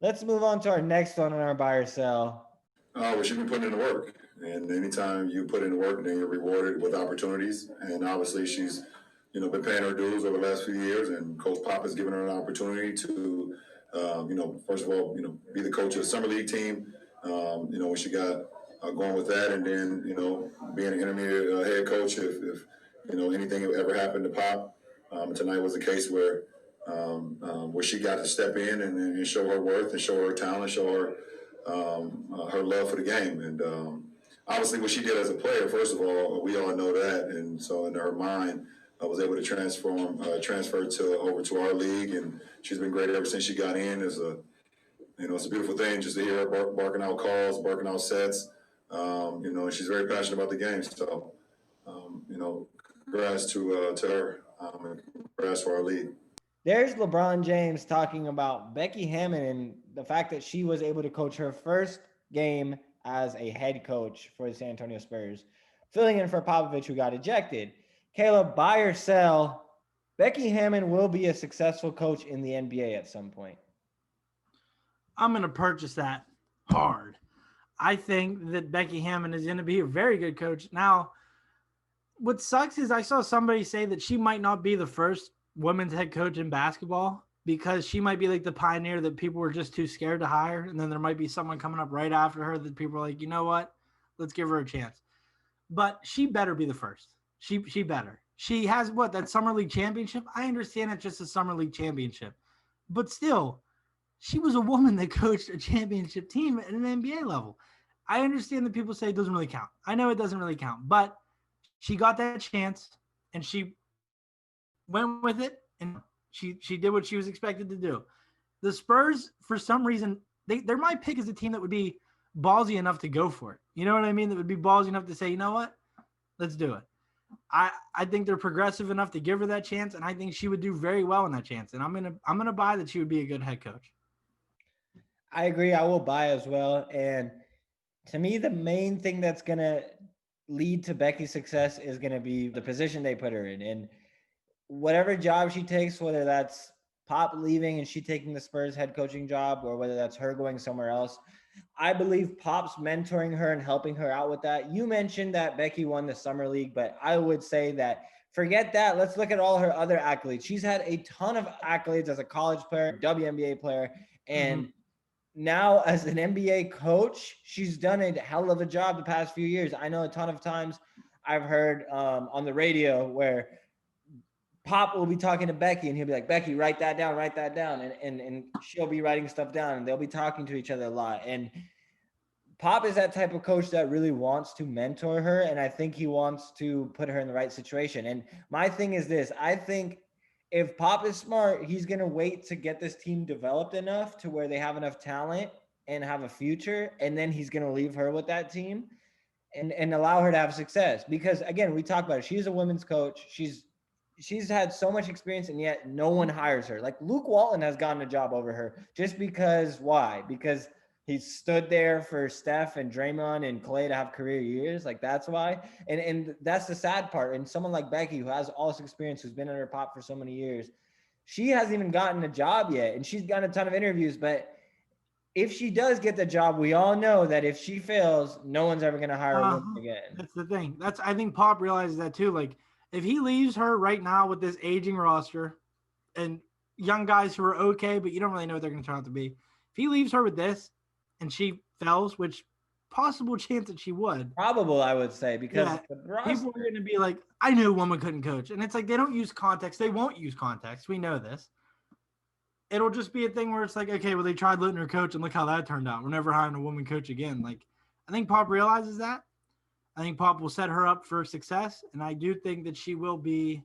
Let's move on to our next one on our buy or sell. Well, she's been putting in the work, and anytime you put in the work, then you're rewarded with opportunities. And obviously, she's been paying her dues over the last few years, and Coach Pop has given her an opportunity to, first of all, be the coach of the summer league team. When she got going with that, and then being an intermediate head coach if anything ever happened to Pop. Tonight was a case where she got to step in and show her worth and show her talent, show her love for the game. And obviously what she did as a player, first of all, we all know that. And so in her mind, I was able to transfer over to our league. And she's been great ever since she got in. It's a beautiful thing just to hear her barking out calls, barking out sets. And she's very passionate about the game. So, congrats to her, and congrats for our league. There's LeBron James talking about Becky Hammon and the fact that she was able to coach her first game as a head coach for the San Antonio Spurs, filling in for Popovich, who got ejected. Caleb, buy or sell, Becky Hammon will be a successful coach in the NBA at some point. I'm going to purchase that hard. I think that Becky Hammon is going to be a very good coach. Now, what sucks is I saw somebody say that she might not be the first women's head coach in basketball because she might be like the pioneer that people were just too scared to hire. And then there might be someone coming up right after her that people are like, you know what? Let's give her a chance. But she better be the first. She better. She has that summer league championship. I understand it's just a summer league championship, but still, she was a woman that coached a championship team at an NBA level. I understand that people say it doesn't really count. I know it doesn't really count, but she got that chance and she went with it, and she did what she was expected to do. The Spurs, for some reason, they're my pick as a team that would be ballsy enough to go for it. You know what I mean? That would be ballsy enough to say, you know what? Let's do it. I think they're progressive enough to give her that chance, and I think she would do very well in that chance. And I'm gonna buy that she would be a good head coach. I agree. I will buy as well. And to me, the main thing that's gonna lead to Becky's success is gonna be the position they put her in. And whatever job she takes, whether that's Pop leaving and she taking the Spurs head coaching job, or whether that's her going somewhere else, I believe Pop's mentoring her and helping her out with that. You mentioned that Becky won the Summer League, but I would say that forget that. Let's look at all her other accolades. She's had a ton of accolades as a college player, WNBA player, and now as an NBA coach, she's done a hell of a job the past few years. I know a ton of times I've heard on the radio where Pop will be talking to Becky and he'll be like, Becky, write that down. And she'll be writing stuff down and they'll be talking to each other a lot. And Pop is that type of coach that really wants to mentor her. And I think he wants to put her in the right situation. And my thing is this, I think if Pop is smart, he's going to wait to get this team developed enough to where they have enough talent and have a future. And then he's going to leave her with that team and allow her to have success. Because again, we talk about it. She's a women's coach. She's had so much experience, and yet no one hires her. Like Luke Walton has gotten a job over her just because. Why? Because he stood there for Steph and Draymond and Clay to have career years. Like that's why. And that's the sad part. And someone like Becky, who has all this experience, who's been under Pop for so many years, she hasn't even gotten a job yet. And she's gotten a ton of interviews. But if she does get the job, we all know that if she fails, no one's ever going to hire a woman again. That's the thing. I think Pop realizes that too. Like, if he leaves her right now with this aging roster and young guys who are okay, but you don't really know what they're going to turn out to be. If he leaves her with this and she fails, which possible chance that she would. Probable, I would say, because people are going to be like, I knew a woman couldn't coach. And it's like, they don't use context. They won't use context. We know this. It'll just be a thing where it's like, okay, well, they tried letting her coach and look how that turned out. We're never hiring a woman coach again. Like, I think Pop realizes that. I think Pop will set her up for success, and I do think that she will be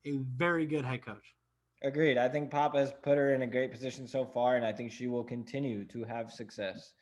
a very good head coach. Agreed. I think Pop has put her in a great position so far, and I think she will continue to have success.